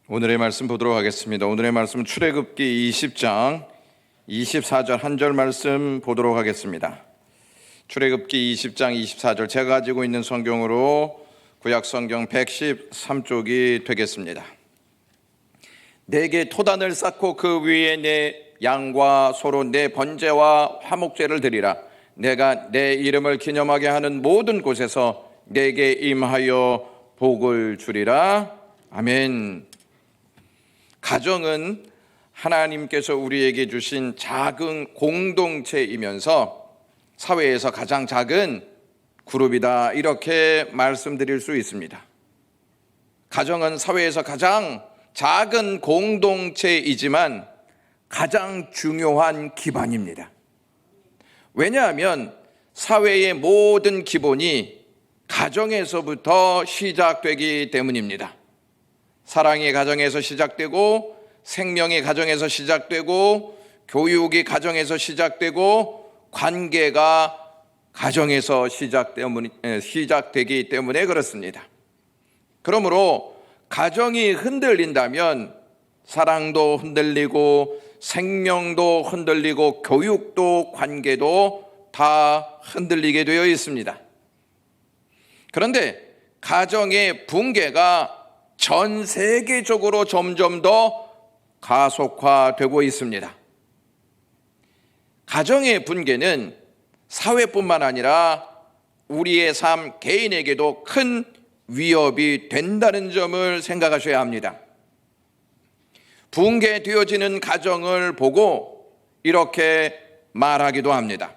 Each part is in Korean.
오늘의 말씀 보도록 하겠습니다. 오늘의 말씀 출애굽기 20장 24절 한 절 말씀 보도록 하겠습니다. 출애굽기 20장 24절, 제가 가지고 있는 성경으로 구약 성경 113쪽이 되겠습니다. 내게 토단을 쌓고 그 위에 내 양과 소로 내 번제와 화목제를 드리라. 내가 내 이름을 기념하게 하는 모든 곳에서 내게 임하여 복을 주리라. 아멘. 가정은 하나님께서 우리에게 주신 작은 공동체이면서 사회에서 가장 작은 그룹이다, 이렇게 말씀드릴 수 있습니다. 가정은 사회에서 가장 작은 공동체이지만 가장 중요한 기반입니다. 왜냐하면 사회의 모든 기본이 가정에서부터 시작되기 때문입니다. 사랑이 가정에서 시작되고, 생명이 가정에서 시작되고, 교육이 가정에서 시작되고, 관계가 가정에서 시작되기 때문에 그렇습니다. 그러므로 가정이 흔들린다면 사랑도 흔들리고, 생명도 흔들리고, 교육도 관계도 다 흔들리게 되어 있습니다. 그런데 가정의 붕괴가 전 세계적으로 점점 더 가속화되고 있습니다. 가정의 붕괴는 사회뿐만 아니라 우리의 삶, 개인에게도 큰 위협이 된다는 점을 생각하셔야 합니다. 붕괴되어지는 가정을 보고 이렇게 말하기도 합니다.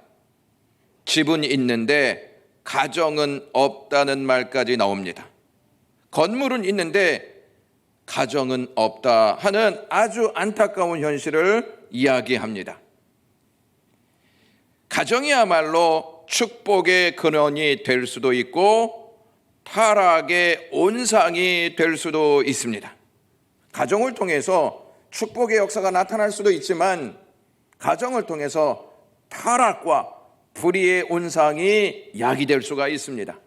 집은 있는데 가정은 없다는 말까지 나옵니다. 건물은 있는데 가정은 없다 하는 아주 안타까운 현실을 이야기합니다. 가정이야말로 축복의 근원이 될 수도 있고 타락의 온상이 될 수도 있습니다. 가정을 통해서 축복의 역사가 나타날 수도 있지만 가정을 통해서 타락과 불의의 온상이 야기될 수가 있습니다.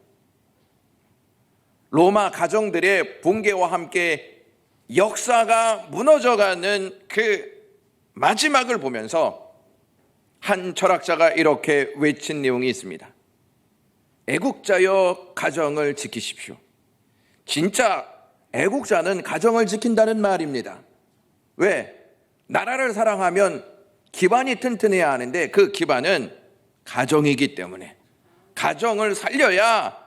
로마 가정들의 붕괴와 함께 역사가 무너져가는 그 마지막을 보면서 한 철학자가 이렇게 외친 내용이 있습니다. 애국자여 가정을 지키십시오. 진짜 애국자는 가정을 지킨다는 말입니다. 왜? 나라를 사랑하면 기반이 튼튼해야 하는데 그 기반은 가정이기 때문에 가정을 살려야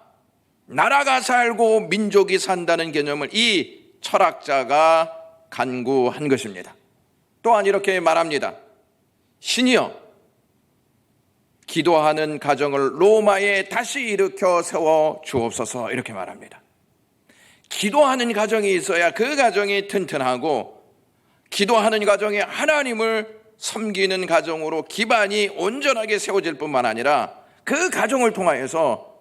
나라가 살고 민족이 산다는 개념을 이 철학자가 간구한 것입니다. 또한 이렇게 말합니다. 신이여, 기도하는 가정을 로마에 다시 일으켜 세워 주옵소서, 이렇게 말합니다. 기도하는 가정이 있어야 그 가정이 튼튼하고, 기도하는 가정이 하나님을 섬기는 가정으로 기반이 온전하게 세워질 뿐만 아니라 그 가정을 통하여서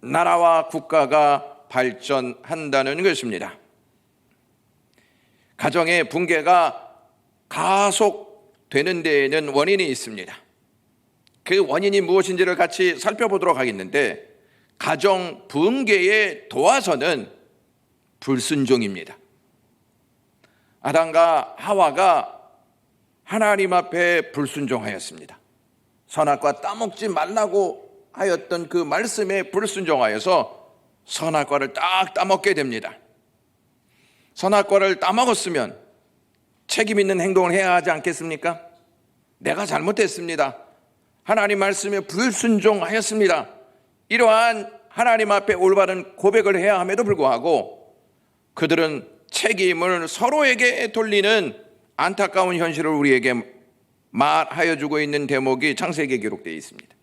나라와 국가가 발전한다는 것입니다. 가정의 붕괴가 가속되는 데에는 원인이 있습니다. 그 원인이 무엇인지를 같이 살펴보도록 하겠는데, 가정 붕괴의 도화선은 불순종입니다. 아담과 하와가 하나님 앞에 불순종하였습니다. 선악과 따먹지 말라고 하였던 그 말씀에 불순종하여서 선악과를 딱 따먹게 됩니다. 선악과를 따먹었으면 책임 있는 행동을 해야 하지 않겠습니까? 내가 잘못했습니다. 하나님 말씀에 불순종하였습니다. 이러한 하나님 앞에 올바른 고백을 해야 함에도 불구하고 그들은 책임을 서로에게 돌리는 안타까운 현실을 우리에게 말하여 주고 있는 대목이 창세기에 기록되어 있습니다.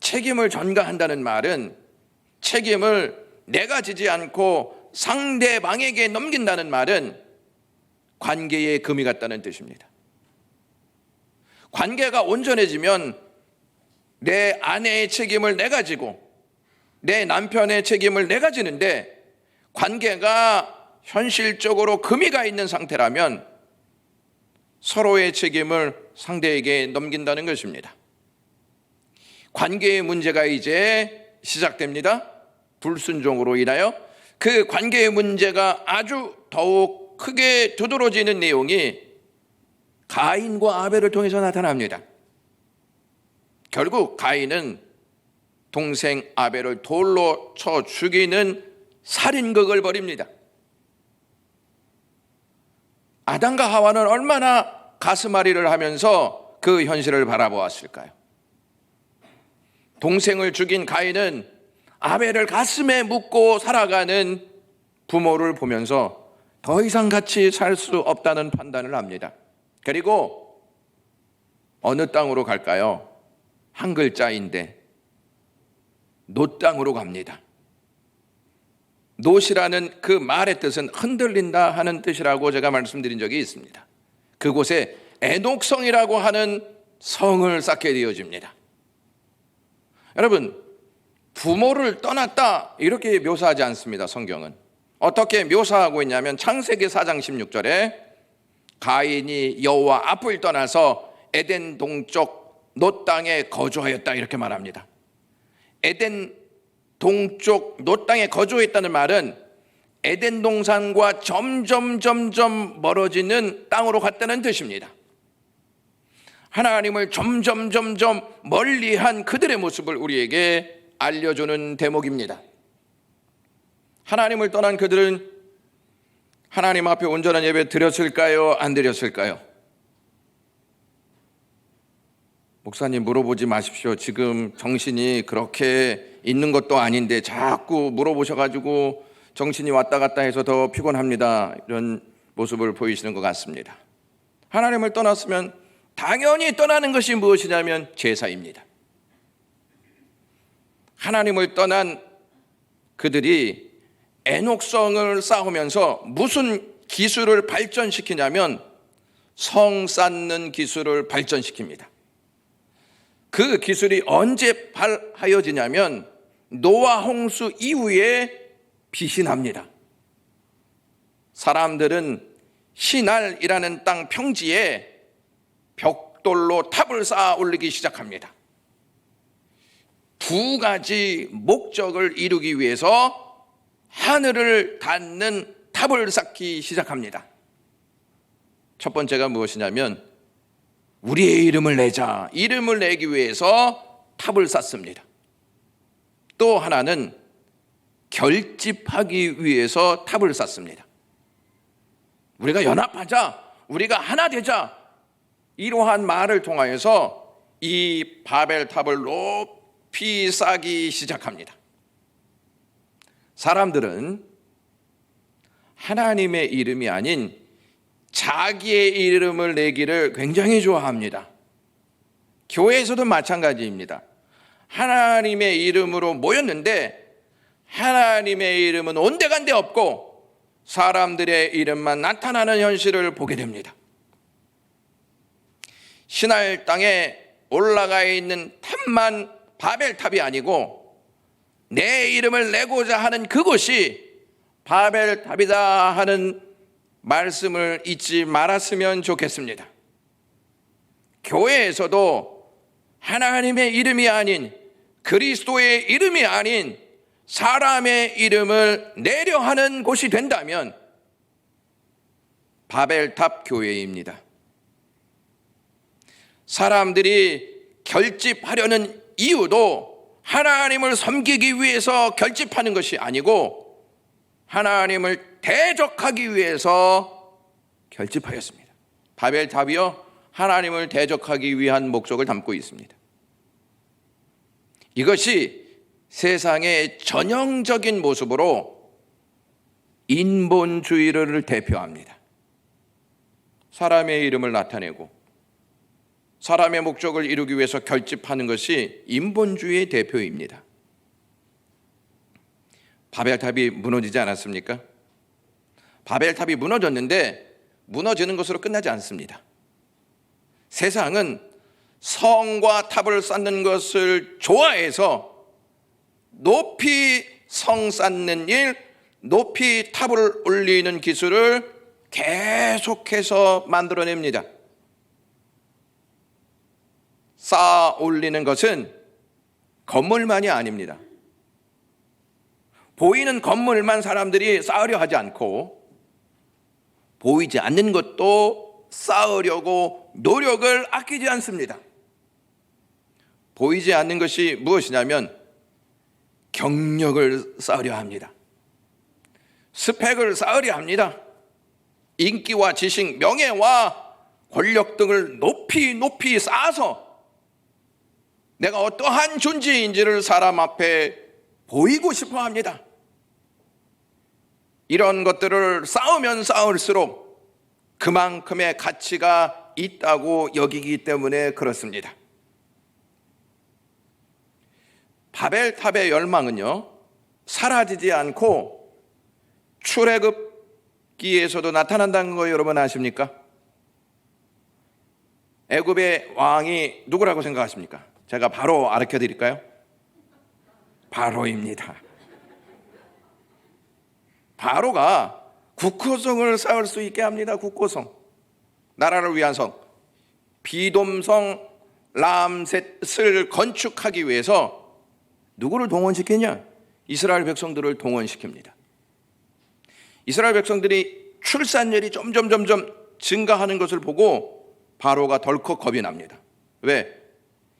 책임을 전가한다는 말은 책임을 내가 지지 않고 상대방에게 넘긴다는 말은 관계의 금이 같다는 뜻입니다. 관계가 온전해지면 내 아내의 책임을 내가 지고 내 남편의 책임을 내가 지는데, 관계가 현실적으로 금이 가 있는 상태라면 서로의 책임을 상대에게 넘긴다는 것입니다. 관계의 문제가 이제 시작됩니다. 불순종으로 인하여 그 관계의 문제가 아주 더욱 크게 두드러지는 내용이 가인과 아벨을 통해서 나타납니다. 결국 가인은 동생 아벨을 돌로 쳐 죽이는 살인극을 벌입니다. 아담과 하와는 얼마나 가슴앓이를 하면서 그 현실을 바라보았을까요? 동생을 죽인 가인은 아벨을 가슴에 묻고 살아가는 부모를 보면서 더 이상 같이 살 수 없다는 판단을 합니다. 그리고 어느 땅으로 갈까요? 한 글자인데 놋 땅으로 갑니다. 놋이라는 그 말의 뜻은 흔들린다 하는 뜻이라고 제가 말씀드린 적이 있습니다. 그곳에 에녹성이라고 하는 성을 쌓게 되어집니다. 여러분, 부모를 떠났다 이렇게 묘사하지 않습니다. 성경은 어떻게 묘사하고 있냐면 창세기 4장 16절에 가인이 여호와 앞을 떠나서 에덴 동쪽 놋 땅에 거주하였다 이렇게 말합니다. 에덴 동쪽 놋 땅에 거주했다는 말은 에덴 동산과 점점 멀어지는 땅으로 갔다는 뜻입니다. 하나님을 점점 멀리한 그들의 모습을 우리에게 알려주는 대목입니다. 하나님을 떠난 그들은 하나님 앞에 온전한 예배 드렸을까요? 안 드렸을까요? 목사님 물어보지 마십시오. 지금 정신이 그렇게 있는 것도 아닌데 자꾸 물어보셔가지고 정신이 왔다 갔다 해서 더 피곤합니다. 이런 모습을 보이시는 것 같습니다. 하나님을 떠났으면 당연히 떠나는 것이 무엇이냐면 제사입니다. 하나님을 떠난 그들이 에녹성을 쌓으면서 무슨 기술을 발전시키냐면 성 쌓는 기술을 발전시킵니다. 그 기술이 언제 발하여지냐면 노아 홍수 이후에 빛이 납니다. 사람들은 시날이라는 땅 평지에 벽돌로 탑을 쌓아 올리기 시작합니다. 두 가지 목적을 이루기 위해서 하늘을 닿는 탑을 쌓기 시작합니다. 첫 번째가 무엇이냐면 우리의 이름을 내자. 이름을 내기 위해서 탑을 쌓습니다. 또 하나는 결집하기 위해서 탑을 쌓습니다. 우리가 연합하자. 우리가 하나 되자. 이러한 말을 통하여서 이 바벨탑을 높이 쌓기 시작합니다. 사람들은 하나님의 이름이 아닌 자기의 이름을 내기를 굉장히 좋아합니다. 교회에서도 마찬가지입니다. 하나님의 이름으로 모였는데 하나님의 이름은 온데간데 없고 사람들의 이름만 나타나는 현실을 보게 됩니다. 시날 땅에 올라가 있는 탑만 바벨탑이 아니고 내 이름을 내고자 하는 그곳이 바벨탑이다 하는 말씀을 잊지 말았으면 좋겠습니다. 교회에서도 하나님의 이름이 아닌 그리스도의 이름이 아닌 사람의 이름을 내려 하는 곳이 된다면 바벨탑 교회입니다. 사람들이 결집하려는 이유도 하나님을 섬기기 위해서 결집하는 것이 아니고 하나님을 대적하기 위해서 결집하였습니다. 바벨탑이요, 하나님을 대적하기 위한 목적을 담고 있습니다. 이것이 세상의 전형적인 모습으로 인본주의를 대표합니다. 사람의 이름을 나타내고 사람의 목적을 이루기 위해서 결집하는 것이 인본주의의 대표입니다. 바벨탑이 무너지지 않았습니까? 바벨탑이 무너졌는데 무너지는 것으로 끝나지 않습니다. 세상은 성과 탑을 쌓는 것을 좋아해서 높이 성 쌓는 일, 높이 탑을 올리는 기술을 계속해서 만들어냅니다. 쌓아 올리는 것은 건물만이 아닙니다. 보이는 건물만 사람들이 쌓으려 하지 않고 보이지 않는 것도 쌓으려고 노력을 아끼지 않습니다. 보이지 않는 것이 무엇이냐면 경력을 쌓으려 합니다. 스펙을 쌓으려 합니다. 인기와 지식, 명예와 권력 등을 높이 쌓아서 내가 어떠한 존재인지를 사람 앞에 보이고 싶어 합니다. 이런 것들을 쌓으면 쌓을수록 그만큼의 가치가 있다고 여기기 때문에 그렇습니다. 바벨탑의 열망은요, 사라지지 않고 출애굽기에서도 나타난다는 거 여러분 아십니까? 애굽의 왕이 누구라고 생각하십니까? 제가 바로 가르쳐 드릴까요? 바로입니다. 바로가 국호성을 쌓을 수 있게 합니다. 국호성, 나라를 위한 성, 비돔성 람셋을 건축하기 위해서 누구를 동원시키냐? 이스라엘 백성들을 동원시킵니다. 이스라엘 백성들이 출산율이 점점 증가하는 것을 보고 바로가 덜컥 겁이 납니다. 왜?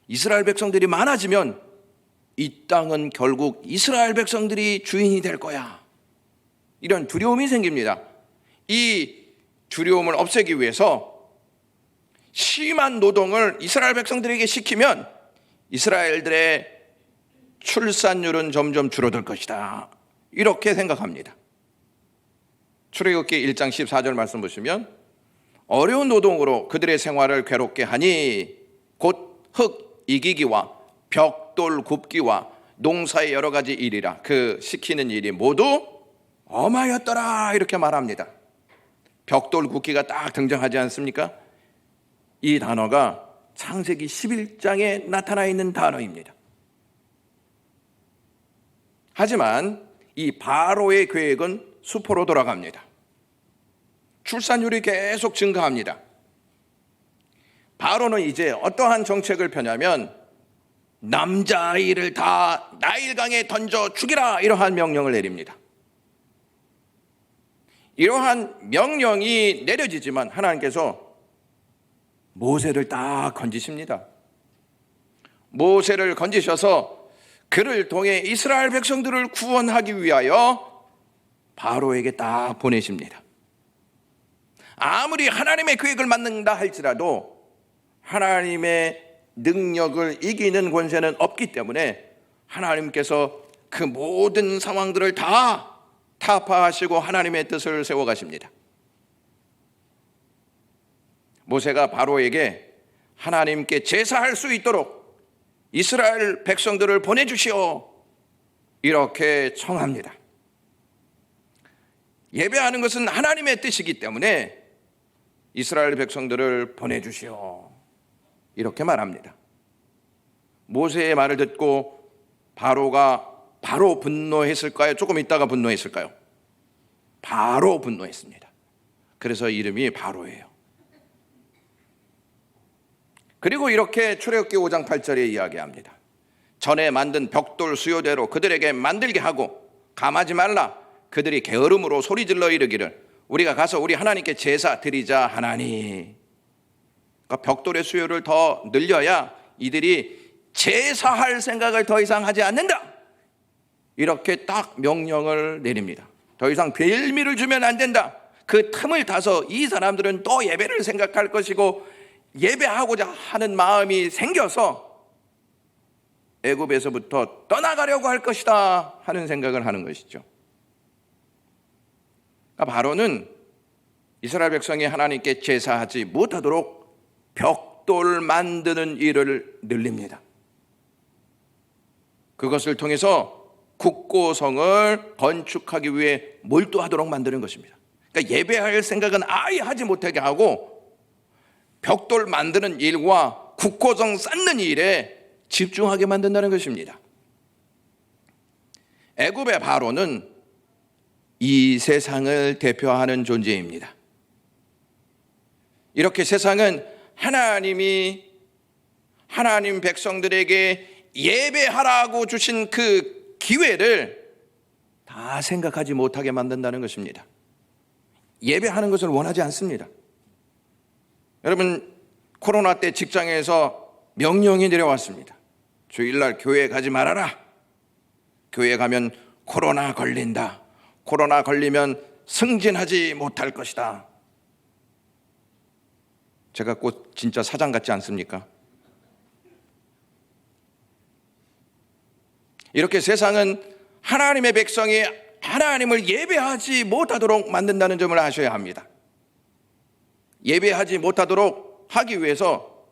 이스라엘 백성들이 많아지면 이 땅은 결국 이스라엘 백성들이 주인이 될 거야. 이런 두려움이 생깁니다. 이 두려움을 없애기 위해서 심한 노동을 이스라엘 백성들에게 시키면 이스라엘들의 출산율은 점점 줄어들 것이다. 이렇게 생각합니다. 출애굽기 1장 14절 말씀 보시면 어려운 노동으로 그들의 생활을 괴롭게 하니 곧 흙 이기기와 벽돌 굽기와 농사의 여러 가지 일이라 그 시키는 일이 모두 엄하였더라 이렇게 말합니다. 벽돌 굽기가 딱 등장하지 않습니까? 이 단어가 창세기 11장에 나타나 있는 단어입니다. 하지만 이 바로의 계획은 수포로 돌아갑니다. 출산율이 계속 증가합니다. 바로는 이제 어떠한 정책을 펴냐면 남자아이를 다 나일강에 던져 죽이라 이러한 명령을 내립니다. 이러한 명령이 내려지지만 하나님께서 모세를 딱 건지십니다. 모세를 건지셔서 그를 통해 이스라엘 백성들을 구원하기 위하여 바로에게 딱 보내십니다. 아무리 하나님의 계획을 만든다 할지라도 하나님의 능력을 이기는 권세는 없기 때문에 하나님께서 그 모든 상황들을 다 타파하시고 하나님의 뜻을 세워가십니다. 모세가 바로에게 하나님께 제사할 수 있도록 이스라엘 백성들을 보내주시오 이렇게 청합니다. 예배하는 것은 하나님의 뜻이기 때문에 이스라엘 백성들을 보내주시오 이렇게 말합니다. 모세의 말을 듣고 바로가 바로 분노했을까요? 조금 있다가 분노했을까요? 바로 분노했습니다. 그래서 이름이 바로예요. 그리고 이렇게 출애굽기 5장 8절에 이야기합니다. 전에 만든 벽돌 수요대로 그들에게 만들게 하고 감하지 말라. 그들이 게으름으로 소리질러 이르기를 우리가 가서 우리 하나님께 제사 드리자 하나니. 그러니까 벽돌의 수요를 더 늘려야 이들이 제사할 생각을 더 이상 하지 않는다. 이렇게 딱 명령을 내립니다. 더 이상 별미를 주면 안 된다. 그 틈을 타서 이 사람들은 또 예배를 생각할 것이고 예배하고자 하는 마음이 생겨서 애굽에서부터 떠나가려고 할 것이다 하는 생각을 하는 것이죠. 그러니까 바로는 이스라엘 백성이 하나님께 제사하지 못하도록 벽돌 만드는 일을 늘립니다. 그것을 통해서 국고성을 건축하기 위해 몰두하도록 만드는 것입니다. 그러니까 예배할 생각은 아예 하지 못하게 하고 벽돌 만드는 일과 국고성 쌓는 일에 집중하게 만든다는 것입니다. 애굽의 바로는 이 세상을 대표하는 존재입니다. 이렇게 세상은 하나님 백성들에게 예배하라고 주신 그 기회를 다 생각하지 못하게 만든다는 것입니다. 예배하는 것을 원하지 않습니다. 여러분, 코로나 때 직장에서 명령이 내려왔습니다. 주일날 교회 가지 말아라. 교회 가면 코로나 걸린다. 코로나 걸리면 승진하지 못할 것이다. 제가 꼭 진짜 사장 같지 않습니까? 이렇게 세상은 하나님의 백성이 하나님을 예배하지 못하도록 만든다는 점을 아셔야 합니다. 예배하지 못하도록 하기 위해서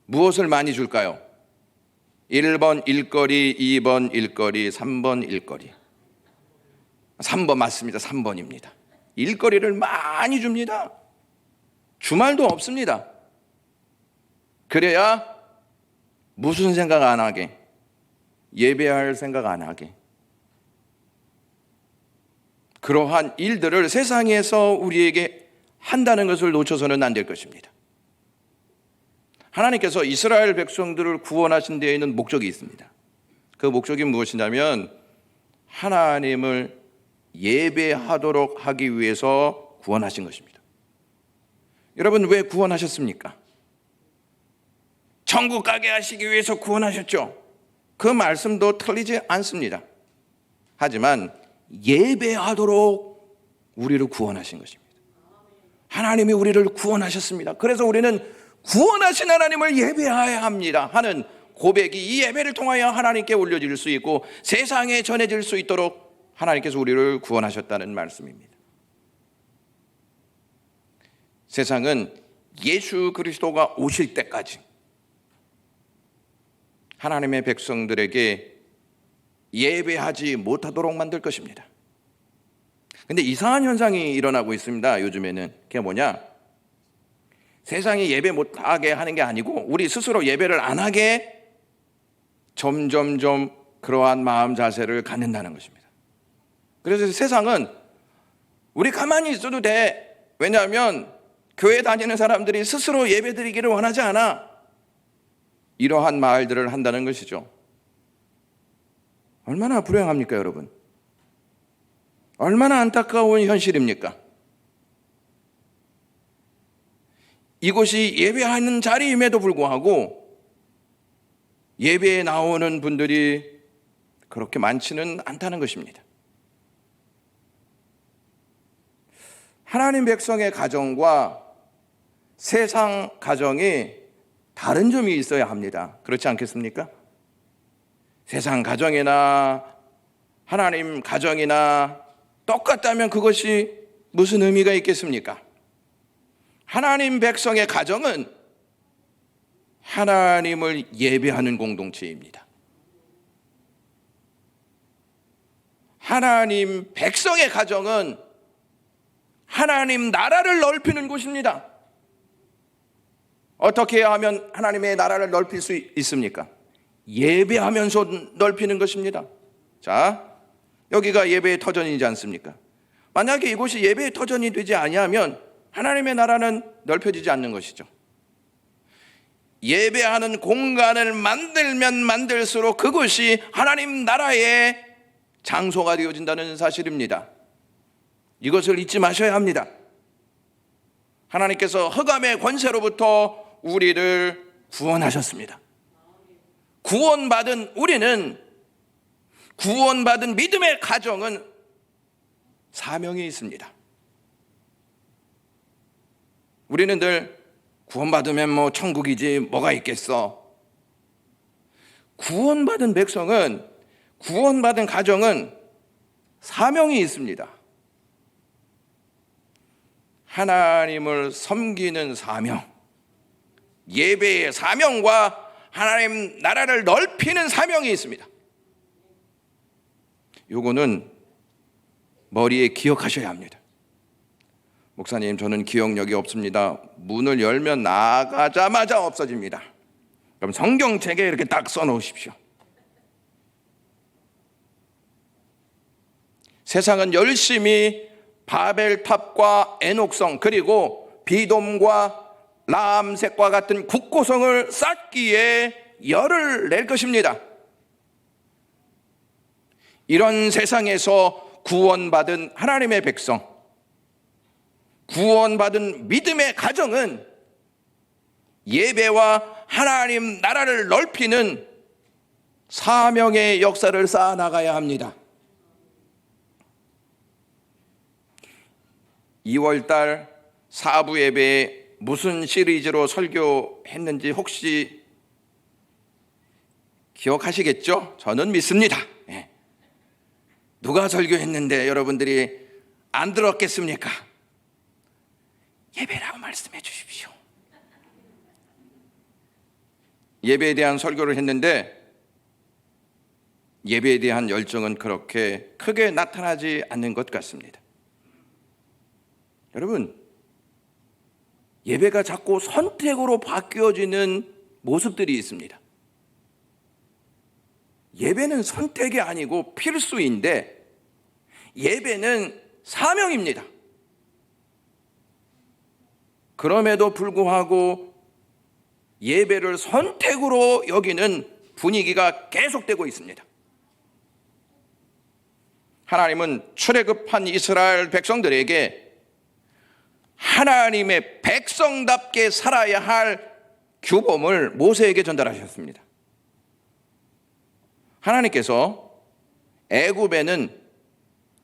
무엇을 많이 줄까요? 1번 일거리, 2번 일거리, 3번 일거리. 3번 맞습니다. 3번입니다. 일거리를 많이 줍니다. 주말도 없습니다. 그래야 무슨 생각 안 하게? 예배할 생각 안 하게. 그러한 일들을 세상에서 우리에게 한다는 것을 놓쳐서는 안 될 것입니다. 하나님께서 이스라엘 백성들을 구원하신 데에는 목적이 있습니다. 그 목적이 무엇이냐면 하나님을 예배하도록 하기 위해서 구원하신 것입니다. 여러분, 왜 구원하셨습니까? 천국 가게 하시기 위해서 구원하셨죠. 그 말씀도 틀리지 않습니다. 하지만 예배하도록 우리를 구원하신 것입니다. 하나님이 우리를 구원하셨습니다. 그래서 우리는 구원하신 하나님을 예배해야 합니다 하는 고백이 이 예배를 통하여 하나님께 올려질 수 있고 세상에 전해질 수 있도록 하나님께서 우리를 구원하셨다는 말씀입니다. 세상은 예수 그리스도가 오실 때까지 하나님의 백성들에게 예배하지 못하도록 만들 것입니다. 근데 이상한 현상이 일어나고 있습니다. 요즘에는. 그게 뭐냐? 세상이 예배 못하게 하는 게 아니고 우리 스스로 예배를 안 하게 점점점 그러한 마음 자세를 갖는다는 것입니다. 그래서 세상은 우리 가만히 있어도 돼. 왜냐하면 교회 다니는 사람들이 스스로 예배 드리기를 원하지 않아. 이러한 말들을 한다는 것이죠. 얼마나 불행합니까, 여러분? 얼마나 안타까운 현실입니까? 이곳이 예배하는 자리임에도 불구하고 예배에 나오는 분들이 그렇게 많지는 않다는 것입니다. 하나님 백성의 가정과 세상 가정이 다른 점이 있어야 합니다. 그렇지 않겠습니까? 세상 가정이나 하나님 가정이나 똑같다면 그것이 무슨 의미가 있겠습니까? 하나님 백성의 가정은 하나님을 예배하는 공동체입니다. 하나님 백성의 가정은 하나님 나라를 넓히는 곳입니다. 어떻게 하면 하나님의 나라를 넓힐 수 있습니까? 예배하면서 넓히는 것입니다. 자, 여기가 예배의 터전이지 않습니까? 만약에 이곳이 예배의 터전이 되지 아니하면 하나님의 나라는 넓혀지지 않는 것이죠. 예배하는 공간을 만들면 만들수록 그곳이 하나님 나라의 장소가 되어진다는 사실입니다. 이것을 잊지 마셔야 합니다. 하나님께서 흑암의 권세로부터 우리를 구원하셨습니다. 구원받은 우리는, 구원받은 믿음의 가정은 사명이 있습니다. 우리는 늘 구원받으면 뭐 천국이지 뭐가 있겠어. 구원받은 백성은, 구원받은 가정은 사명이 있습니다. 하나님을 섬기는 사명, 예배의 사명과 하나님 나라를 넓히는 사명이 있습니다. 요거는 머리에 기억하셔야 합니다. 목사님, 저는 기억력이 없습니다. 문을 열면 나가자마자 없어집니다. 그럼 성경책에 이렇게 딱 써놓으십시오. 세상은 열심히 바벨탑과 에녹성 그리고 비돔과 라암색과 같은 국고성을 쌓기에 열을 낼 것입니다. 이런 세상에서 구원받은 하나님의 백성, 구원받은 믿음의 가정은 예배와 하나님 나라를 넓히는 사명의 역사를 쌓아나가야 합니다. 2월달 4부 예배에 무슨 시리즈로 설교했는지 혹시 기억하시겠죠? 저는 믿습니다. 누가 설교했는데 여러분들이 안 들었겠습니까? 예배라고 말씀해 주십시오. 예배에 대한 설교를 했는데 예배에 대한 열정은 그렇게 크게 나타나지 않는 것 같습니다. 여러분, 예배가 자꾸 선택으로 바뀌어지는 모습들이 있습니다. 예배는 선택이 아니고 필수인데 예배는 사명입니다. 그럼에도 불구하고 예배를 선택으로 여기는 분위기가 계속되고 있습니다. 하나님은 출애굽한 이스라엘 백성들에게 하나님의 백성답게 살아야 할 규범을 모세에게 전달하셨습니다. 하나님께서 애굽에는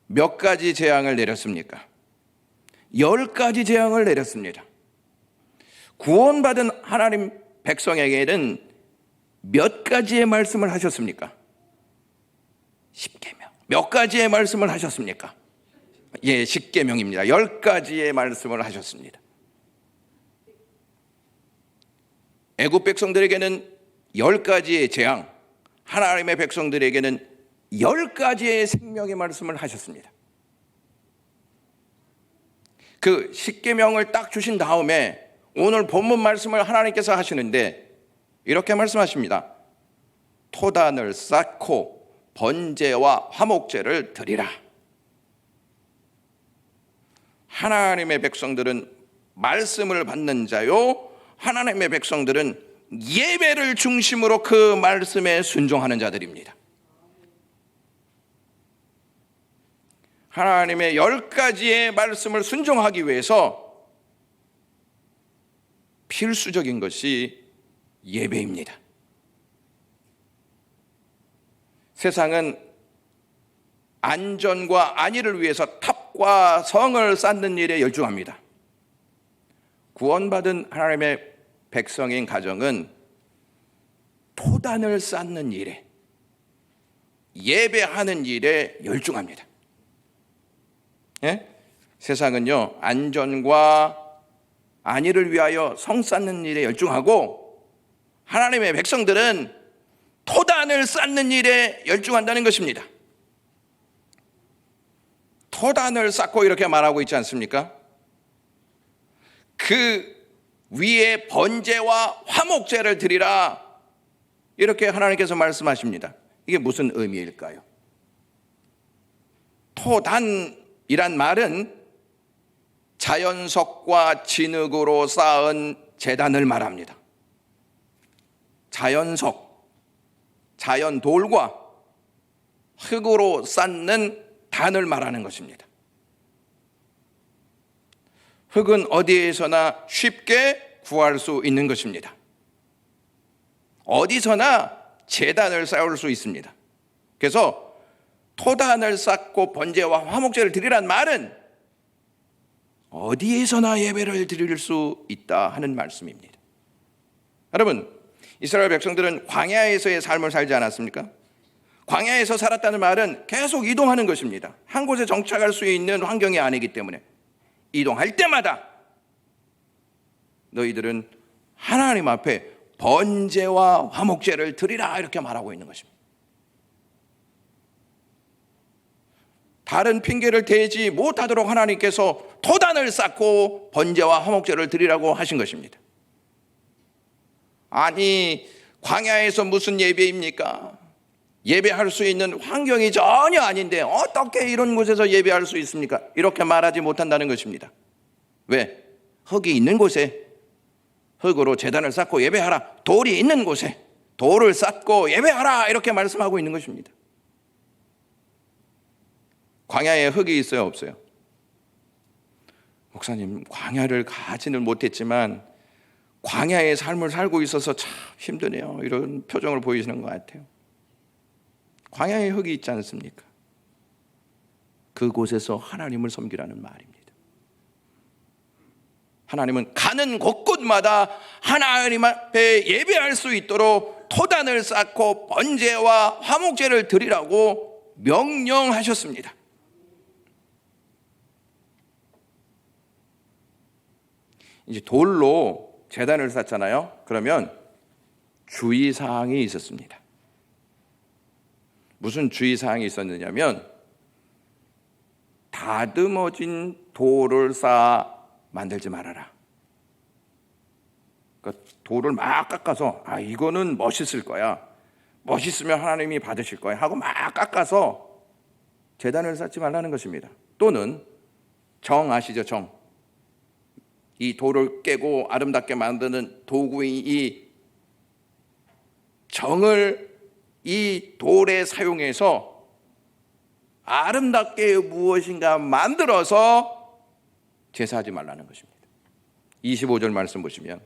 몇 가지 재앙을 내렸습니까? 10가지 재앙을 내렸습니다. 구원받은 하나님 백성에게는 몇 가지의 말씀을 하셨습니까? 10계명. 몇 가지의 말씀을 하셨습니까? 10계명입니다. 10가지의 말씀을 하셨습니다. 애굽 백성들에게는 10가지의 재앙, 하나님의 백성들에게는 10가지의 생명의 말씀을 하셨습니다. 그 10계명을 딱 주신 다음에 오늘 본문 말씀을 하나님께서 하시는데 이렇게 말씀하십니다. 토단을 쌓고 번제와 화목제를 드리라. 하나님의 백성들은 말씀을 받는 자요, 하나님의 백성들은 예배를 중심으로 그 말씀에 순종하는 자들입니다. 하나님의 10가지의 말씀을 순종하기 위해서 필수적인 것이 예배입니다. 세상은 안전과 안위를 위해서 탑과 성을 쌓는 일에 열중합니다. 구원받은 하나님의 백성인 가정은 토단을 쌓는 일에, 예배하는 일에 열중합니다. 세상은요, 안전과 안위를 위하여 성 쌓는 일에 열중하고 하나님의 백성들은 토단을 쌓는 일에 열중한다는 것입니다. 토단을 쌓고 이렇게 말하고 있지 않습니까? 그 위에 번제와 화목제를 드리라, 이렇게 하나님께서 말씀하십니다. 이게 무슨 의미일까요? 토단이란 말은 자연석과 진흙으로 쌓은 제단을 말합니다. 자연석, 자연돌과 흙으로 쌓는 단을 말하는 것입니다. 흙은 어디에서나 쉽게 구할 수 있는 것입니다. 어디서나 제단을 쌓을 수 있습니다. 그래서 토단을 쌓고 번제와 화목제를 드리란 말은 어디에서나 예배를 드릴 수 있다 하는 말씀입니다. 여러분, 이스라엘 백성들은 광야에서의 삶을 살지 않았습니까? 광야에서 살았다는 말은 계속 이동하는 것입니다. 한 곳에 정착할 수 있는 환경이 아니기 때문에 이동할 때마다 너희들은 하나님 앞에 번제와 화목제를 드리라, 이렇게 말하고 있는 것입니다. 다른 핑계를 대지 못하도록 하나님께서 토단을 쌓고 번제와 화목제를 드리라고 하신 것입니다. 아니, 광야에서 무슨 예배입니까? 예배할 수 있는 환경이 전혀 아닌데 어떻게 이런 곳에서 예배할 수 있습니까? 이렇게 말하지 못한다는 것입니다. 왜? 흙이 있는 곳에 흙으로 제단을 쌓고 예배하라, 돌이 있는 곳에 돌을 쌓고 예배하라, 이렇게 말씀하고 있는 것입니다. 광야에 흙이 있어요, 없어요? 목사님, 광야를 가지는 못했지만 광야의 삶을 살고 있어서 참 힘드네요. 이런 표정을 보이시는 것 같아요. 광야에 흙이 있지 않습니까? 그곳에서 하나님을 섬기라는 말입니다. 하나님은 가는 곳곳마다 하나님 앞에 예배할 수 있도록 토단을 쌓고 번제와 화목제를 드리라고 명령하셨습니다. 이제 돌로 제단을 쌓잖아요. 그러면 주의사항이 있었습니다. 무슨 주의사항이 있었느냐면 다듬어진 돌을 쌓아 만들지 말아라. 그러니까 돌을 막 깎아서 이거는 멋있을 거야, 멋있으면 하나님이 받으실 거야 하고 막 깎아서 제단을 쌓지 말라는 것입니다. 또는 정 아시죠? 정. 이 돌을 깨고 아름답게 만드는 도구인 이 정을 이 돌에 사용해서 아름답게 무엇인가 만들어서 제사하지 말라는 것입니다. 25절 말씀 보시면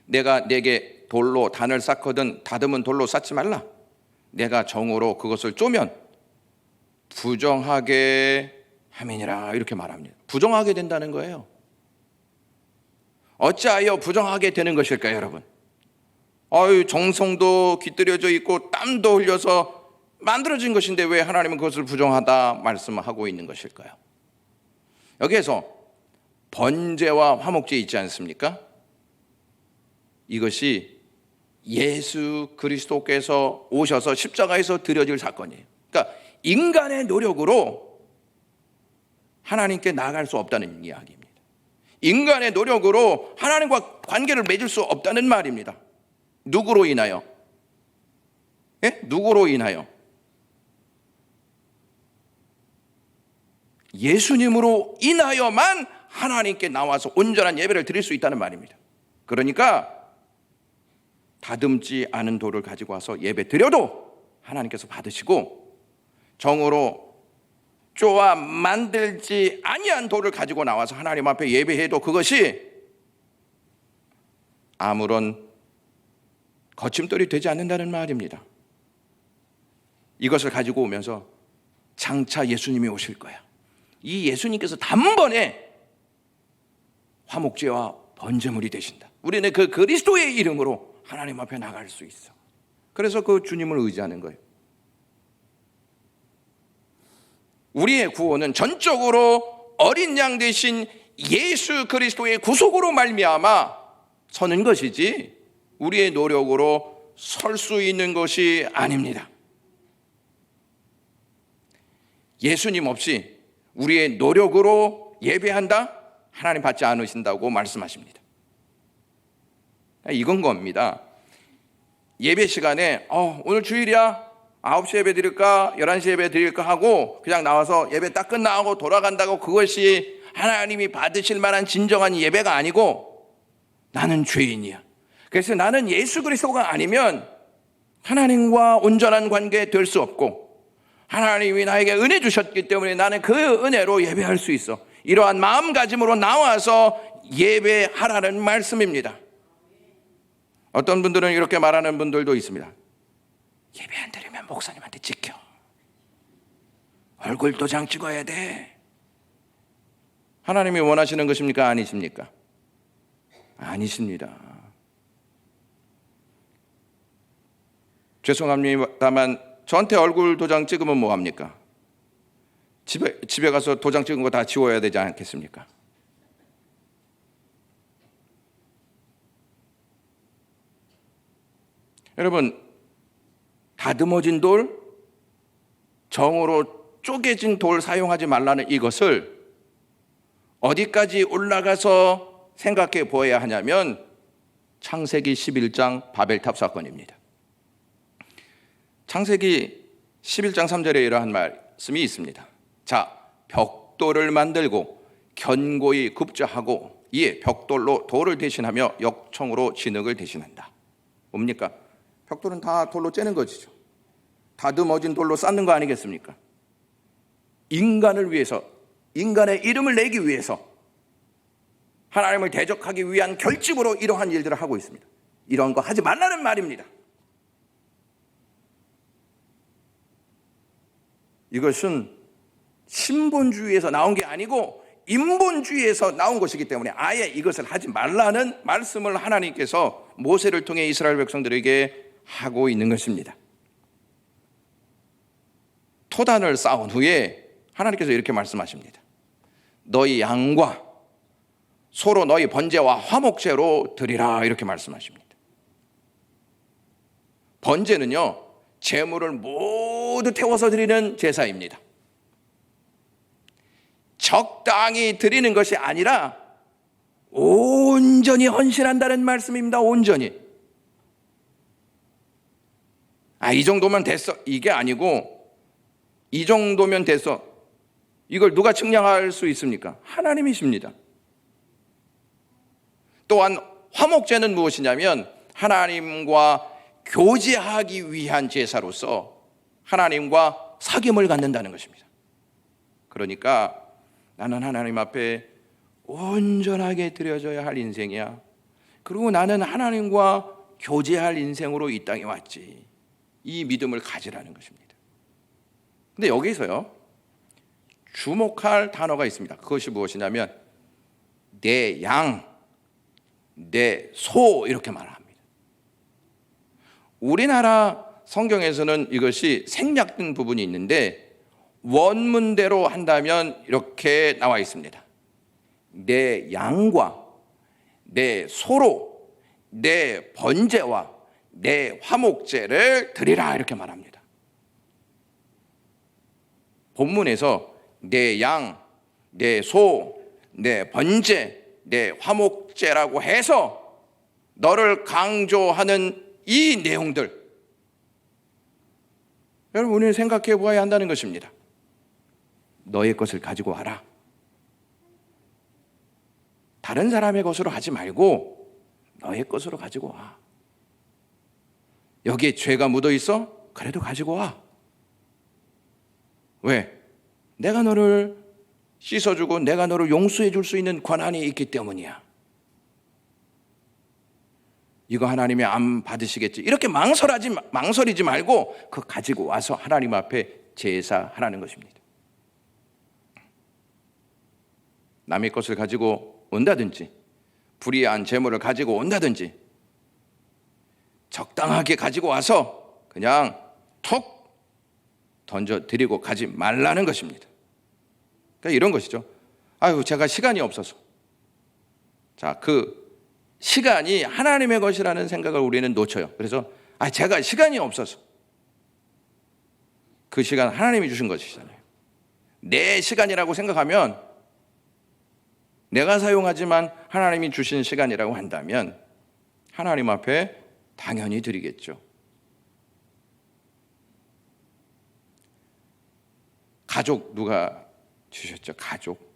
내가 내게 돌로 단을 쌓거든 다듬은 돌로 쌓지 말라. 내가 정으로 그것을 쪼면 부정하게 함이니라 이렇게 말합니다. 부정하게 된다는 거예요. 어찌하여 부정하게 되는 것일까요, 여러분? 정성도 깃들여져 있고 땀도 흘려서 만들어진 것인데 왜 하나님은 그것을 부정하다 말씀하고 있는 것일까요? 여기에서 번제와 화목제 있지 않습니까? 이것이 예수 그리스도께서 오셔서 십자가에서 드려질 사건이에요. 그러니까 인간의 노력으로 하나님께 나아갈 수 없다는 이야기입니다. 인간의 노력으로 하나님과 관계를 맺을 수 없다는 말입니다. 누구로 인하여? 누구로 인하여? 예수님으로 인하여만 하나님께 나와서 온전한 예배를 드릴 수 있다는 말입니다. 그러니까 다듬지 않은 돌을 가지고 와서 예배 드려도 하나님께서 받으시고, 정으로 쪼아 만들지 아니한 돌을 가지고 나와서 하나님 앞에 예배해도 그것이 아무런 거침돌이 되지 않는다는 말입니다. 이것을 가지고 오면서 장차 예수님이 오실 거야. 이 예수님께서 단번에 화목제와 번제물이 되신다. 우리는 그 그리스도의 이름으로 하나님 앞에 나갈 수 있어. 그래서 그 주님을 의지하는 거예요. 우리의 구원은 전적으로 어린 양 되신 예수 그리스도의 구속으로 말미암아 서는 것이지 우리의 노력으로 설 수 있는 것이 아닙니다. 예수님 없이 우리의 노력으로 예배한다? 하나님 받지 않으신다고 말씀하십니다. 이건 겁니다. 예배 시간에 오늘 주일이야, 9시 예배 드릴까 11시 예배 드릴까 하고 그냥 나와서 예배 딱 끝나고 돌아간다고 그것이 하나님이 받으실 만한 진정한 예배가 아니고, 나는 죄인이야, 그래서 나는 예수 그리스도가 아니면 하나님과 온전한 관계 될 수 없고, 하나님이 나에게 은혜 주셨기 때문에 나는 그 은혜로 예배할 수 있어, 이러한 마음가짐으로 나와서 예배하라는 말씀입니다. 어떤 분들은 이렇게 말하는 분들도 있습니다. 예배 안 드리면 목사님한테 찍혀, 얼굴 도장 찍어야 돼. 하나님이 원하시는 것입니까? 아니십니까? 아니십니다. 죄송합니다만 저한테 얼굴 도장 찍으면 뭐합니까? 집에 가서 도장 찍은 거 다 지워야 되지 않겠습니까? 여러분, 다듬어진 돌, 정으로 쪼개진 돌 사용하지 말라는 이것을 어디까지 올라가서 생각해 보아야 하냐면 창세기 11장 바벨탑 사건입니다. 창세기 11장 3절에 이러한 말씀이 있습니다. 자, 벽돌을 만들고 견고히 굽자하고 이에 벽돌로 돌을 대신하며 역청으로 진흙을 대신한다. 뭡니까? 벽돌은 다 돌로 째는 것이죠. 다듬어진 돌로 쌓는 거 아니겠습니까? 인간을 위해서, 인간의 이름을 내기 위해서 하나님을 대적하기 위한 결집으로 이러한 일들을 하고 있습니다. 이런 거 하지 말라는 말입니다. 이것은 신본주의에서 나온 게 아니고 인본주의에서 나온 것이기 때문에 아예 이것을 하지 말라는 말씀을 하나님께서 모세를 통해 이스라엘 백성들에게 하고 있는 것입니다. 토단을 쌓은 후에 하나님께서 이렇게 말씀하십니다. 너희 양과 소로 너희 번제와 화목제로 드리라, 이렇게 말씀하십니다. 번제는요, 제물을 모두 태워서 드리는 제사입니다. 적당히 드리는 것이 아니라 온전히 헌신한다는 말씀입니다. 온전히. 이 정도면 됐어, 이게 아니고 이 정도면 됐어, 이걸 누가 측량할 수 있습니까? 하나님이십니다. 또한 화목제는 무엇이냐면 하나님과 교제하기 위한 제사로서 하나님과 사귐을 갖는다는 것입니다. 그러니까 나는 하나님 앞에 온전하게 드려져야 할 인생이야. 그리고 나는 하나님과 교제할 인생으로 이 땅에 왔지. 이 믿음을 가지라는 것입니다. 근데 여기서요, 주목할 단어가 있습니다. 그것이 무엇이냐면 내 양, 내 소, 이렇게 말합니다. 우리나라 성경에서는 이것이 생략된 부분이 있는데 원문대로 한다면 이렇게 나와 있습니다. 내 양과 내 소로 내 번제와 내 화목제를 드리라, 이렇게 말합니다. 본문에서 내 양, 내 소, 내 번제, 내 화목제라고 해서 너를 강조하는 이 내용들, 여러분 우리는 생각해 보아야 한다는 것입니다. 너의 것을 가지고 와라. 다른 사람의 것으로 하지 말고 너의 것으로 가지고 와. 여기에 죄가 묻어 있어? 그래도 가지고 와. 왜? 내가 너를 씻어주고 내가 너를 용서해 줄 수 있는 권한이 있기 때문이야. 이거 하나님이 안 받으시겠지, 이렇게 망설이지 말고 그거 가지고 와서 하나님 앞에 제사하라는 것입니다. 남의 것을 가지고 온다든지 불의한 재물을 가지고 온다든지 적당하게 가지고 와서 그냥 툭 던져드리고 가지 말라는 것입니다. 그러니까 이런 것이죠. 아유, 제가 시간이 없어서. 자, 그 시간이 하나님의 것이라는 생각을 우리는 놓쳐요. 그래서 제가 시간이 없어서. 그 시간 하나님이 주신 것이잖아요. 내 시간이라고 생각하면, 내가 사용하지만 하나님이 주신 시간이라고 한다면 하나님 앞에 당연히 드리겠죠. 가족 누가 주셨죠? 가족.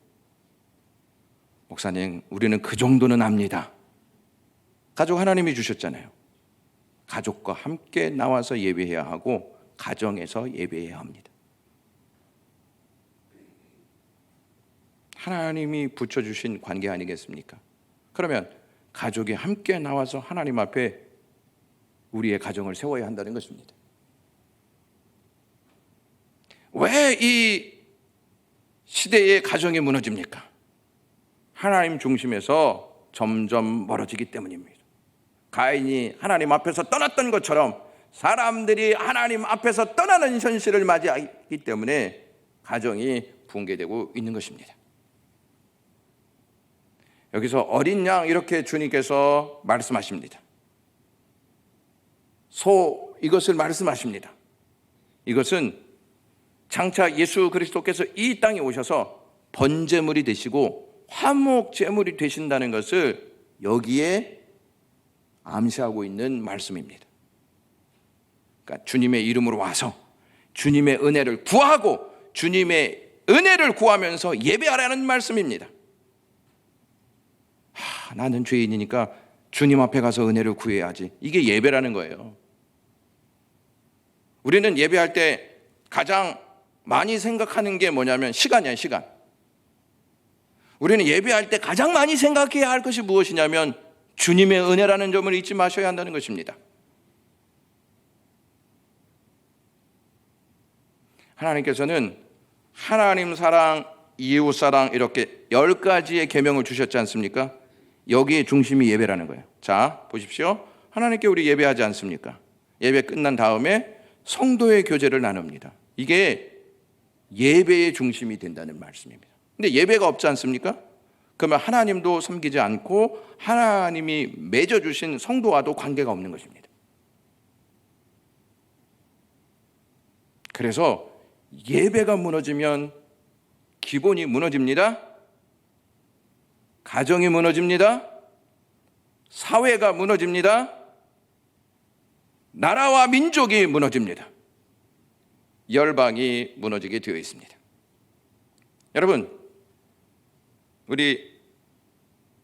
목사님, 우리는 그 정도는 압니다. 가족 하나님이 주셨잖아요. 가족과 함께 나와서 예배해야 하고 가정에서 예배해야 합니다. 하나님이 붙여주신 관계 아니겠습니까? 그러면 가족이 함께 나와서 하나님 앞에 우리의 가정을 세워야 한다는 것입니다. 왜 이 시대의 가정이 무너집니까? 하나님 중심에서 점점 멀어지기 때문입니다. 가인이 하나님 앞에서 떠났던 것처럼 사람들이 하나님 앞에서 떠나는 현실을 맞이하기 때문에 가정이 붕괴되고 있는 것입니다. 여기서 어린 양, 이렇게 주님께서 말씀하십니다. 소, 이것을 말씀하십니다. 이것은 장차 예수 그리스도께서 이 땅에 오셔서 번제물이 되시고 화목제물이 되신다는 것을 여기에 암시하고 있는 말씀입니다. 그러니까 주님의 이름으로 와서 주님의 은혜를 구하고 주님의 은혜를 구하면서 예배하라는 말씀입니다. 나는 죄인이니까 주님 앞에 가서 은혜를 구해야지. 이게 예배라는 거예요. 우리는 예배할 때 가장 많이 생각하는 게 뭐냐면 시간이야, 시간. 우리는 예배할 때 가장 많이 생각해야 할 것이 무엇이냐면 주님의 은혜라는 점을 잊지 마셔야 한다는 것입니다. 하나님께서는 하나님 사랑, 이웃 사랑 이렇게 10가지의 계명을 주셨지 않습니까? 여기에 중심이 예배라는 거예요. 자, 보십시오. 하나님께 우리 예배하지 않습니까? 예배 끝난 다음에 성도의 교제를 나눕니다. 이게 예배의 중심이 된다는 말씀입니다. 근데 예배가 없지 않습니까? 그러면 하나님도 섬기지 않고 하나님이 맺어주신 성도와도 관계가 없는 것입니다. 그래서 예배가 무너지면 기본이 무너집니다. 가정이 무너집니다. 사회가 무너집니다. 나라와 민족이 무너집니다. 열방이 무너지게 되어 있습니다. 여러분, 우리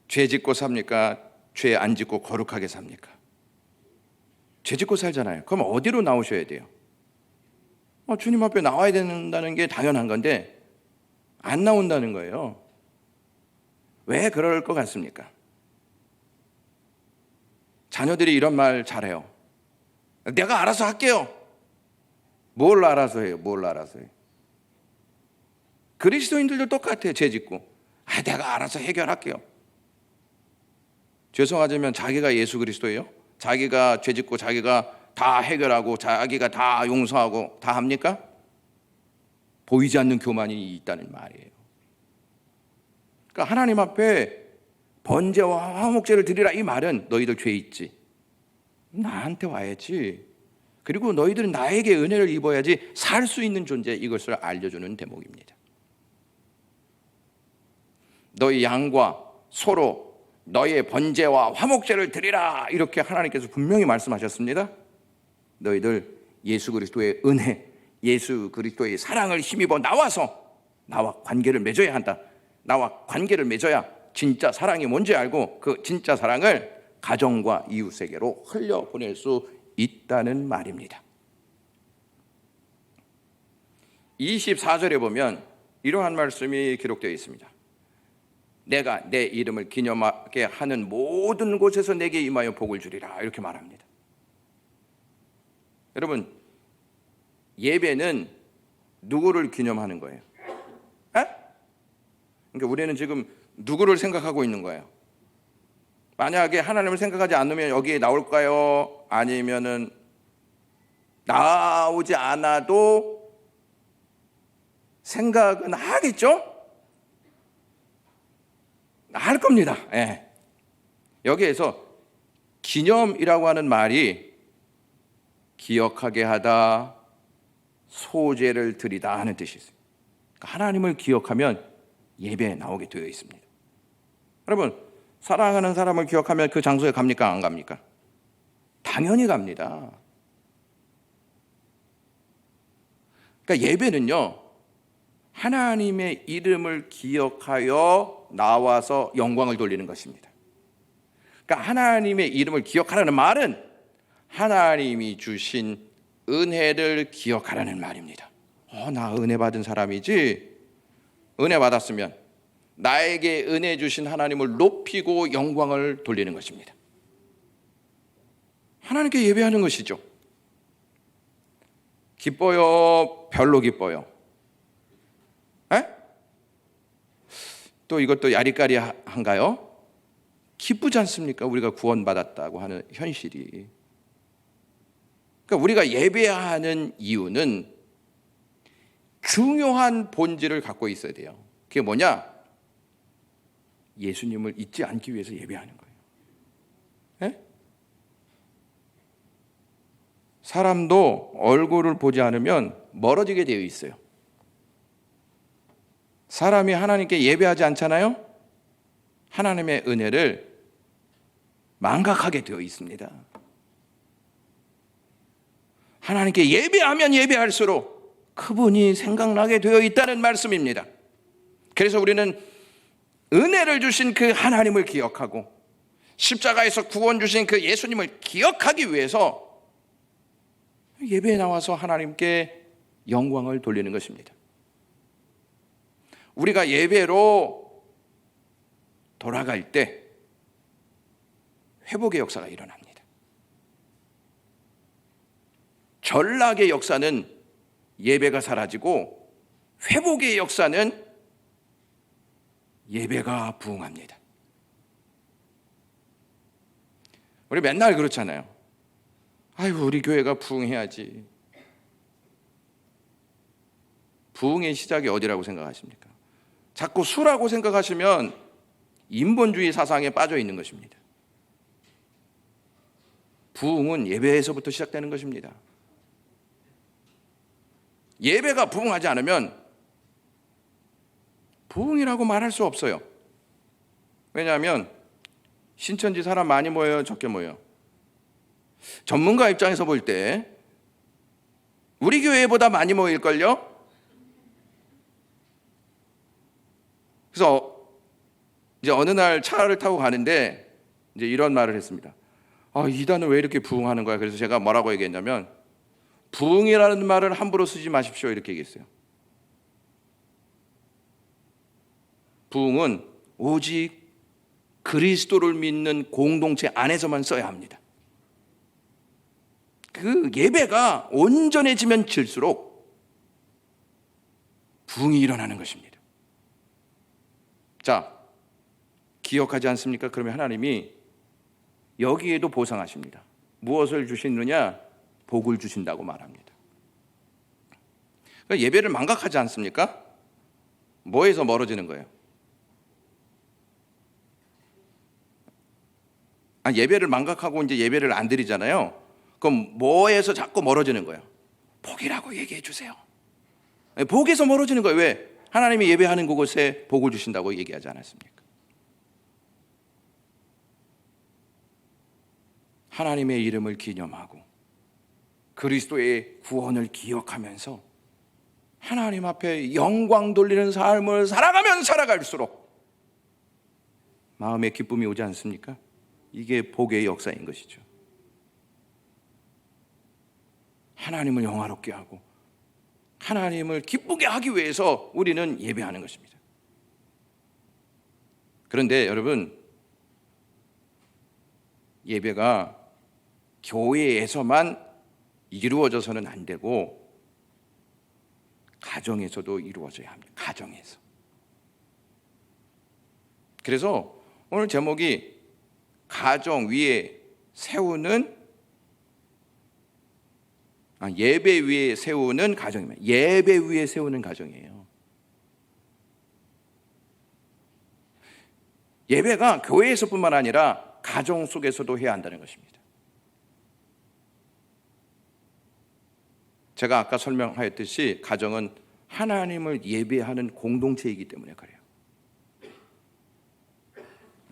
죄 짓고 삽니까? 죄 안 짓고 거룩하게 삽니까? 죄 짓고 살잖아요. 그럼 어디로 나오셔야 돼요? 주님 앞에 나와야 된다는 게 당연한 건데 안 나온다는 거예요. 왜 그럴 것 같습니까? 자녀들이 이런 말 잘해요. 내가 알아서 할게요. 뭘 알아서 해요? 뭘 알아서 해요? 그리스도인들도 똑같아요. 죄 짓고 내가 알아서 해결할게요. 죄송하지만 자기가 예수 그리스도예요? 자기가 죄 짓고 자기가 다 해결하고 자기가 다 용서하고 다 합니까? 보이지 않는 교만이 있다는 말이에요. 그러니까 하나님 앞에 번제와 화목제를 드리라 이 말은 너희들 죄 있지, 나한테 와야지, 그리고 너희들은 나에게 은혜를 입어야지 살 수 있는 존재, 이것을 알려주는 대목입니다. 너희 양과 소로 너희의 번제와 화목제를 드리라, 이렇게 하나님께서 분명히 말씀하셨습니다. 너희들 예수 그리스도의 은혜, 예수 그리스도의 사랑을 힘입어 나와서 나와 관계를 맺어야 한다. 나와 관계를 맺어야 진짜 사랑이 뭔지 알고 그 진짜 사랑을 가정과 이웃에게로 흘려보낼 수 있다는 말입니다. 24절에 보면 이러한 말씀이 기록되어 있습니다. 내가 내 이름을 기념하게 하는 모든 곳에서 내게 임하여 복을 주리라, 이렇게 말합니다. 여러분, 예배는 누구를 기념하는 거예요? 그러니까 우리는 지금 누구를 생각하고 있는 거예요? 만약에 하나님을 생각하지 않으면 여기에 나올까요? 아니면은 나오지 않아도 생각은 하겠죠? 할 겁니다. 예. 여기에서 기념이라고 하는 말이 기억하게 하다, 소제를 드리다 하는 뜻이 있어요. 그러니까 하나님을 기억하면 예배에 나오게 되어 있습니다. 여러분, 사랑하는 사람을 기억하면 그 장소에 갑니까? 안 갑니까? 당연히 갑니다. 그러니까 예배는요, 하나님의 이름을 기억하여 나와서 영광을 돌리는 것입니다. 그러니까 하나님의 이름을 기억하라는 말은 하나님이 주신 은혜를 기억하라는 말입니다. 나 은혜 받은 사람이지. 은혜 받았으면 나에게 은혜 주신 하나님을 높이고 영광을 돌리는 것입니다. 하나님께 예배하는 것이죠. 기뻐요? 별로 기뻐요? 또 이것도 야리까리한가요? 기쁘지 않습니까? 우리가 구원받았다고 하는 현실이. 그러니까 우리가 예배하는 이유는 중요한 본질을 갖고 있어야 돼요. 그게 뭐냐? 예수님을 잊지 않기 위해서 예배하는 거예요. 사람도 얼굴을 보지 않으면 멀어지게 되어 있어요. 사람이 하나님께 예배하지 않잖아요? 하나님의 은혜를 망각하게 되어 있습니다. 하나님께 예배하면 예배할수록 그분이 생각나게 되어 있다는 말씀입니다. 그래서 우리는 은혜를 주신 그 하나님을 기억하고 십자가에서 구원 주신 그 예수님을 기억하기 위해서 예배에 나와서 하나님께 영광을 돌리는 것입니다. 우리가 예배로 돌아갈 때 회복의 역사가 일어납니다. 전락의 역사는 예배가 사라지고 회복의 역사는 예배가 부흥합니다. 우리 맨날 그렇잖아요. 아이고, 우리 교회가 부흥해야지. 부흥의 시작이 어디라고 생각하십니까? 자꾸 수라고 생각하시면 인본주의 사상에 빠져 있는 것입니다. 부흥은 예배에서부터 시작되는 것입니다. 예배가 부흥하지 않으면 부흥이라고 말할 수 없어요. 왜냐하면 신천지 사람 많이 모여요, 적게 모여요? 전문가 입장에서 볼 때 우리 교회보다 많이 모일걸요? 그래서 이제 어느 날 차를 타고 가는데 이제 이런 말을 했습니다. 이단은 왜 이렇게 부흥하는 거야? 그래서 제가 뭐라고 얘기했냐면, 부흥이라는 말을 함부로 쓰지 마십시오, 이렇게 얘기했어요. 부흥은 오직 그리스도를 믿는 공동체 안에서만 써야 합니다. 그 예배가 온전해지면 질수록 부흥이 일어나는 것입니다. 자, 기억하지 않습니까? 그러면 하나님이 여기에도 보상하십니다. 무엇을 주시느냐? 복을 주신다고 말합니다. 그러니까 예배를 망각하지 않습니까? 뭐에서 멀어지는 거예요? 예배를 망각하고 이제 예배를 안 드리잖아요. 그럼 뭐에서 자꾸 멀어지는 거예요? 복이라고 얘기해 주세요. 복에서 멀어지는 거예요. 왜? 하나님이 예배하는 그곳에 복을 주신다고 얘기하지 않았습니까? 하나님의 이름을 기념하고 그리스도의 구원을 기억하면서 하나님 앞에 영광 돌리는 삶을 살아가면 살아갈수록 마음에 기쁨이 오지 않습니까? 이게 복의 역사인 것이죠. 하나님을 영화롭게 하고 하나님을 기쁘게 하기 위해서 우리는 예배하는 것입니다. 그런데 여러분, 예배가 교회에서만 이루어져서는 안 되고 가정에서도 이루어져야 합니다. 가정에서. 그래서 오늘 제목이 가정 위에 세우는 예배 위에 세우는 가정입니다. 예배 위에 세우는 가정이에요. 예배가 교회에서뿐만 아니라 가정 속에서도 해야 한다는 것입니다. 제가 아까 설명하였듯이 가정은 하나님을 예배하는 공동체이기 때문에 그래요.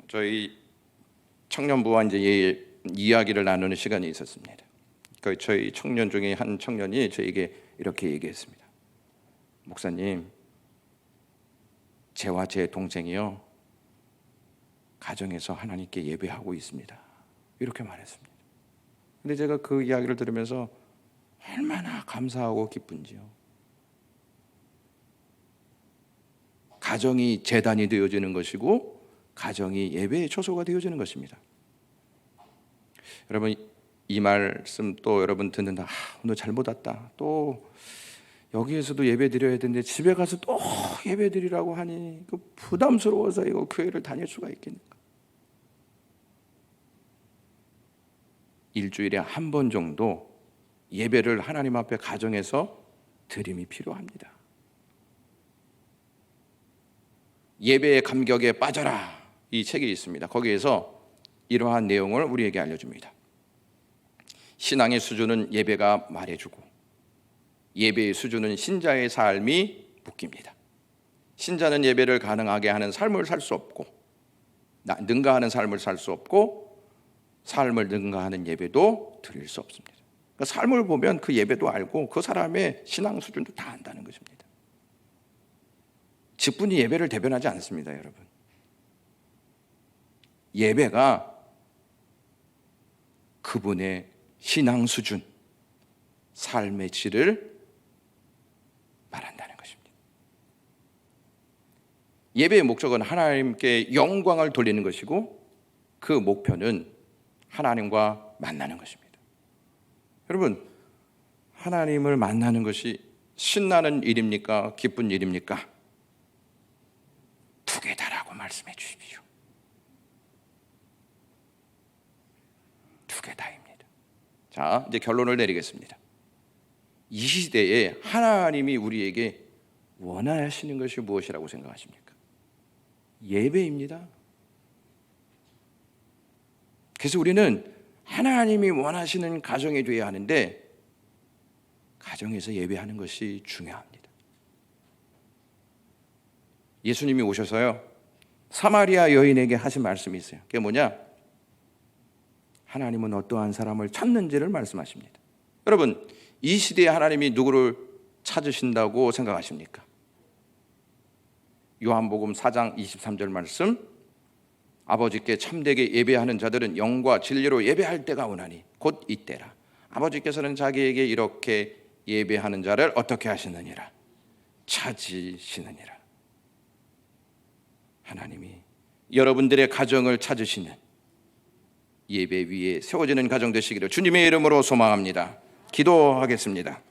저희 청년부와 이제 이야기를 나누는 시간이 있었습니다. 저희 청년 중에 한 청년이 저에게 이렇게 얘기했습니다. 목사님, 저와 제 동생이요, 가정에서 하나님께 예배하고 있습니다. 이렇게 말했습니다. 근데 제가 그 이야기를 들으면서 얼마나 감사하고 기쁜지요. 가정이 제단이 되어지는 것이고 가정이 예배의 초소가 되어지는 것입니다. 여러분, 이 말씀 또 여러분 듣는다. 오늘 잘못 왔다. 또 여기에서도 예배 드려야 되는데 집에 가서 또 예배 드리라고 하니 부담스러워서 이거 교회를 다닐 수가 있겠는가? 일주일에 한 번 정도 예배를 하나님 앞에 가정에서 드림이 필요합니다. 예배의 감격에 빠져라, 이 책이 있습니다. 거기에서 이러한 내용을 우리에게 알려줍니다. 신앙의 수준은 예배가 말해주고 예배의 수준은 신자의 삶이 묶입니다. 신자는 예배를 가능하게 하는 삶을 살 수 없고 능가하는 삶을 살 수 없고 삶을 능가하는 예배도 드릴 수 없습니다. 그러니까 삶을 보면 그 예배도 알고 그 사람의 신앙 수준도 다 안다는 것입니다. 직분이 예배를 대변하지 않습니다, 여러분. 예배가 그분의 신앙 수준, 삶의 질을 말한다는 것입니다. 예배의 목적은 하나님께 영광을 돌리는 것이고 그 목표는 하나님과 만나는 것입니다. 여러분, 하나님을 만나는 것이 신나는 일입니까? 기쁜 일입니까? 두 개다라고 말씀해 주십시오. 두 개다입니다. 자, 이제 결론을 내리겠습니다. 이 시대에 하나님이 우리에게 원하시는 것이 무엇이라고 생각하십니까? 예배입니다. 그래서 우리는 하나님이 원하시는 가정이 되어야 하는데 가정에서 예배하는 것이 중요합니다. 예수님이 오셔서요, 사마리아 여인에게 하신 말씀이 있어요. 그게 뭐냐? 하나님은 어떠한 사람을 찾는지를 말씀하십니다. 여러분, 이 시대에 하나님이 누구를 찾으신다고 생각하십니까? 요한복음 4장 23절 말씀, 아버지께 참되게 예배하는 자들은 영과 진리로 예배할 때가 오나니 곧 이때라. 아버지께서는 자기에게 이렇게 예배하는 자를 어떻게 하시느니라? 찾으시느니라. 하나님이 여러분들의 가정을 찾으시는 예배 위에 세워지는 가정 되시기를 주님의 이름으로 소망합니다. 기도하겠습니다.